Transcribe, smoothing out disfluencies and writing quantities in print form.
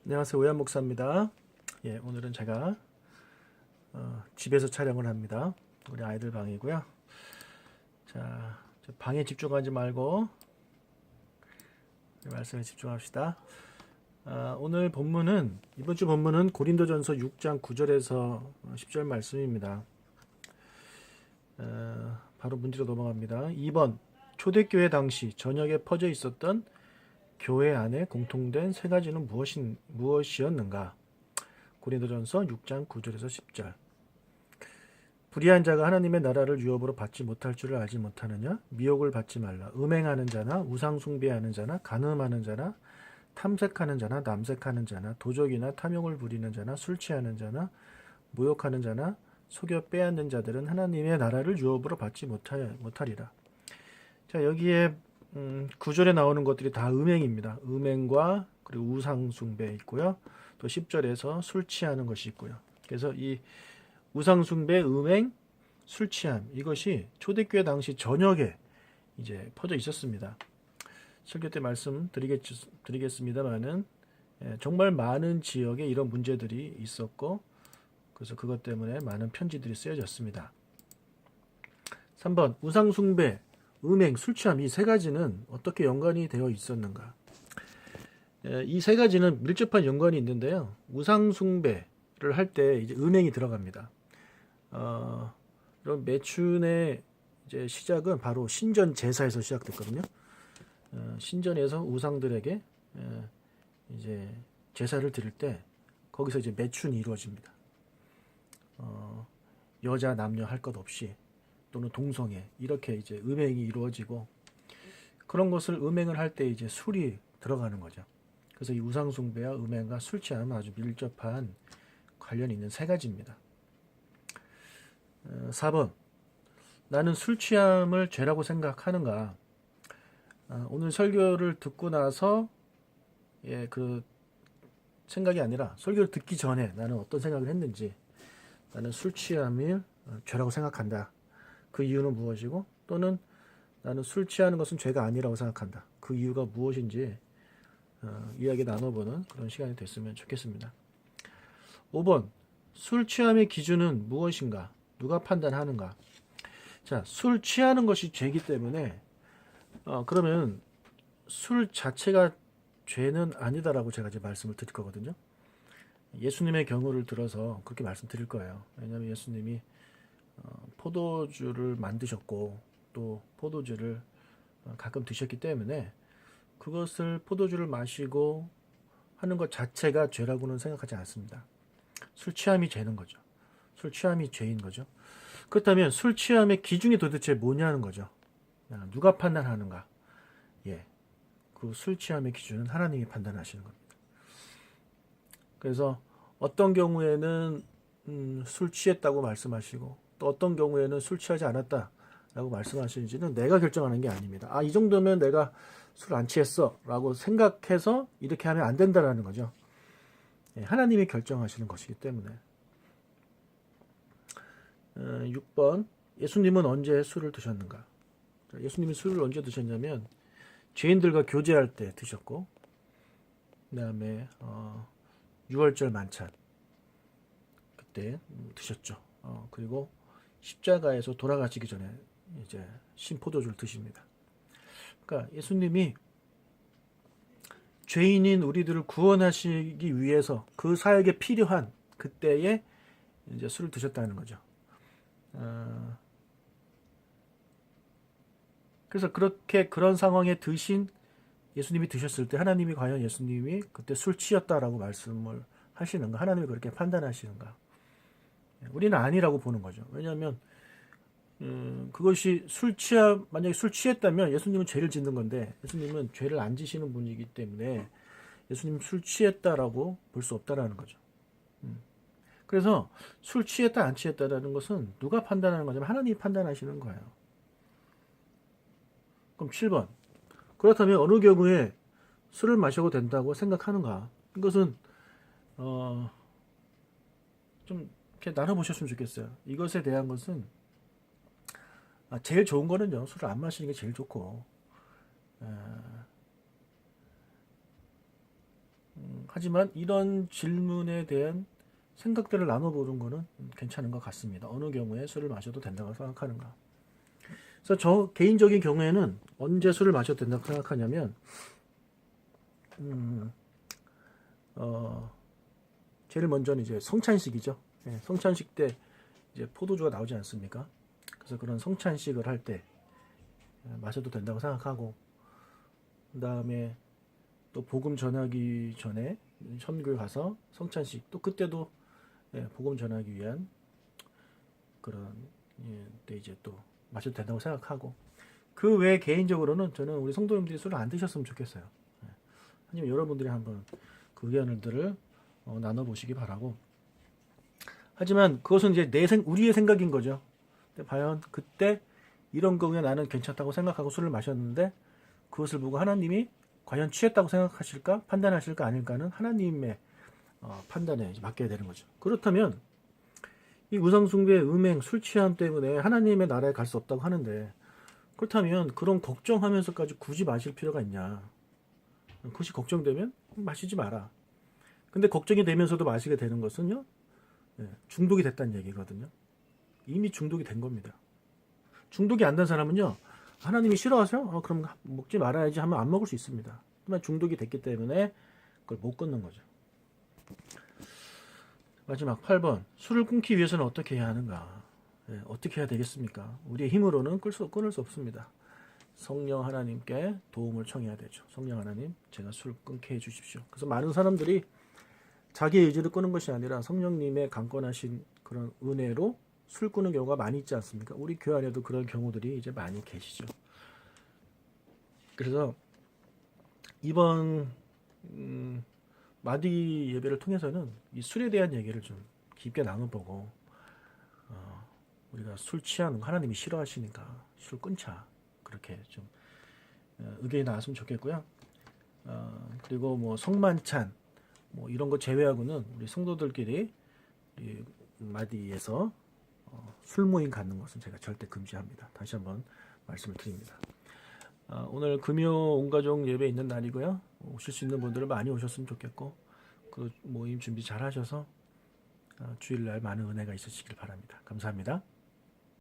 안녕하세요. 오한 목사입니다. 오늘은 제가 집에서 촬영을 합니다. 우리 아이들 방이고요. 자, 방에 집중하지 말고 말씀에 집중합시다. 오늘 본문은 이번 주 본문은 고린도전서 6장 9절에서 10절 말씀입니다. 바로 문제로 넘어갑니다. 2번 초대교회 당시 전역에 퍼져 있었던 교회 안에 공통된 세 가지는 무엇이었는가? 고린도전서 6장 9절에서 10절. 불의한 자가 하나님의 나라를 유업으로 받지 못할 줄을 알지 못하느냐? 미혹을 받지 말라. 음행하는 자나 우상 숭배하는 자나 간음하는 자나 탐색하는 자나 남색하는 자나 도적이나 탐욕을 부리는 자나 술 취하는 자나 모욕하는 자나 속여 빼앗는 자들은 하나님의 나라를 유업으로 받지 못하리라. 자, 여기에 9절에 나오는 것들이 다 음행입니다. 음행과 그리고 우상 숭배 있고요. 또 10절에서 술 취하는 것이 있고요. 그래서 이 우상 숭배, 음행, 술 취함 이것이 초대교회 당시 전역에 이제 퍼져 있었습니다. 설교 때 말씀 드리겠습니다만은 정말 많은 지역에 이런 문제들이 있었고 그래서 그것 때문에 많은 편지들이 쓰여졌습니다. 3번 우상 숭배, 음행, 술 취함 이 세 가지는 어떻게 연관이 되어 있었는가? 이 세 가지는 밀접한 연관이 있는데요. 우상 숭배를 할 때 이제 음행이 들어갑니다. 이런 매춘의 이제 시작은 바로 신전 제사에서 시작됐거든요. 신전에서 우상들에게 이제 제사를 드릴 때 거기서 이제 매춘이 이루어집니다. 여자 남녀 할 것 없이 또는 동성애 이렇게 이제 음행이 이루어지고 그런 것을 음행을 할 때 이제 술이 들어가는 거죠. 그래서 이 우상 숭배와 음행과 술 취함은 아주 밀접한 관련이 있는 세 가지입니다. 4번 나는 술 취함을 죄라고 생각하는가? 오늘 설교를 듣고 나서 그 생각이 아니라 설교를 듣기 전에 나는 어떤 생각을 했는지 나는 술 취함을 죄라고 생각한다. 그 이유는 무엇이고 또는 나는 술 취하는 것은 죄가 아니라고 생각한다. 그 이유가 무엇인지 이야기 나눠보는 그런 시간이 됐으면 좋겠습니다. 5번 술 취함의 기준은 무엇인가? 누가 판단하는가? 자, 술 취하는 것이 죄이기 때문에 그러면 술 자체가 죄는 아니다라고 제가 이제 말씀을 드릴 거거든요. 예수님의 경우를 들어서 그렇게 말씀드릴 거예요. 왜냐하면 예수님이 포도주를 만드셨고 또 포도주를 가끔 드셨기 때문에 그것을 포도주를 마시고 하는 것 자체가 죄라고는 생각하지 않습니다. 술 취함이 죄는 거죠. 술 취함이 죄인 거죠. 그렇다면 술 취함의 기준이 도대체 뭐냐는 거죠. 누가 판단하는가? 그 술 취함의 기준은 하나님이 판단하시는 겁니다. 그래서 어떤 경우에는 술 취했다고 말씀하시고 또 어떤 경우에는 술 취하지 않았다라고 말씀하시는지는 내가 결정하는 게 아닙니다. 이 정도면 내가 술 안 취했어 라고 생각해서 이렇게 하면 안 된다라는 거죠. 하나님이 결정하시는 것이기 때문에. 6번 예수님은 언제 술을 드셨는가? 예수님이 술을 언제 드셨냐면 죄인들과 교제할 때 드셨고 그 다음에 6월절 만찬 그때 드셨죠. 그리고 십자가에서 돌아가시기 전에 이제 신포도주를 드십니다. 그러니까 예수님이 죄인인 우리들을 구원하시기 위해서 그 사역에 필요한 그때에 이제 술을 드셨다는 거죠. 그래서 그런 상황에 드신 예수님이 드셨을 때 하나님이 과연 예수님이 그때 술 취했다라고 말씀을 하시는가? 하나님이 그렇게 판단하시는가? 우리는 아니라고 보는 거죠. 왜냐하면 그것이 만약에 술 취했다면 예수님은 죄를 짓는 건데 예수님은 죄를 안 지시는 분이기 때문에 예수님 술 취했다라고 볼 수 없다라는 거죠. 그래서 술 취했다 안 취했다라는 것은 누가 판단하는 거냐면 하나님이 판단하시는 거예요. 그럼 7번 그렇다면 어느 경우에 술을 마셔도 된다고 생각하는가? 이것은 좀 이렇게 나눠보셨으면 좋겠어요. 이것에 대한 것은 제일 좋은 거는요 술을 안 마시는 게 제일 좋고 하지만 이런 질문에 대한 생각들을 나눠보는 거는 괜찮은 것 같습니다. 어느 경우에 술을 마셔도 된다고 생각하는가. 그래서 저 개인적인 경우에는 언제 술을 마셔도 된다고 생각하냐면, 음, 어, 제일 먼저는 이제 성찬식이죠. 예, 성찬식 때 이제 포도주가 나오지 않습니까? 그래서 그런 성찬식을 할 때 마셔도 된다고 생각하고, 그 다음에 또 복음 전하기 전에 선교에 가서 성찬식, 또 그때도 복음 전하기 위한 그런 때 이제 또 마셔도 된다고 생각하고, 그 외에 개인적으로는 저는 우리 성도님들이 술을 안 드셨으면 좋겠어요. 하지만 여러분들이 한번 그 의견들을 나눠보시기 바라고. 하지만 그것은 이제 우리의 생각인 거죠. 근데 과연 그때 이런 거에 나는 괜찮다고 생각하고 술을 마셨는데 그것을 보고 하나님이 과연 취했다고 생각하실까 판단하실까 아닐까는 하나님의 판단에 맡겨야 되는 거죠. 그렇다면 이 우상숭배, 음행, 술 취함 때문에 하나님의 나라에 갈 수 없다고 하는데, 그렇다면 그런 걱정하면서까지 굳이 마실 필요가 있냐? 그것이 걱정되면 마시지 마라. 근데 걱정이 되면서도 마시게 되는 것은요, 중독이 됐다는 얘기거든요. 이미 중독이 된 겁니다. 중독이 안 된 사람은요, 하나님이 싫어하세요? 그럼 먹지 말아야지 하면 안 먹을 수 있습니다. 하지만 중독이 됐기 때문에 그걸 못 끊는 거죠. 마지막 8번. 술을 끊기 위해서는 어떻게 해야 하는가? 어떻게 해야 되겠습니까? 우리의 힘으로는 끊을 수 없습니다. 성령 하나님께 도움을 청해야 되죠. 성령 하나님, 제가 술 끊게 해주십시오. 그래서 많은 사람들이 자기 의지를 끄는 것이 아니라 성령님의 강권하신 그런 은혜로 술 끊는 경우가 많이 있지 않습니까? 우리 교회 안에도 그런 경우들이 이제 많이 계시죠. 그래서 이번 마디 예배를 통해서는 이 술에 대한 얘기를 좀 깊게 나눠보고, 우리가 술 취하는 거 하나님이 싫어하시니까 술 끊자, 그렇게 좀 의견이 나왔으면 좋겠고요. 그리고 뭐 성만찬 뭐 이런 거 제외하고는 우리 성도들끼리 이 마디에서 술 모임 갖는 것은 제가 절대 금지합니다. 다시 한번 말씀을 드립니다. 오늘 금요 온가족 예배 있는 날이고요. 오실 수 있는 분들은 많이 오셨으면 좋겠고, 그 모임 준비 잘 하셔서 주일날 많은 은혜가 있으시길 바랍니다. 감사합니다.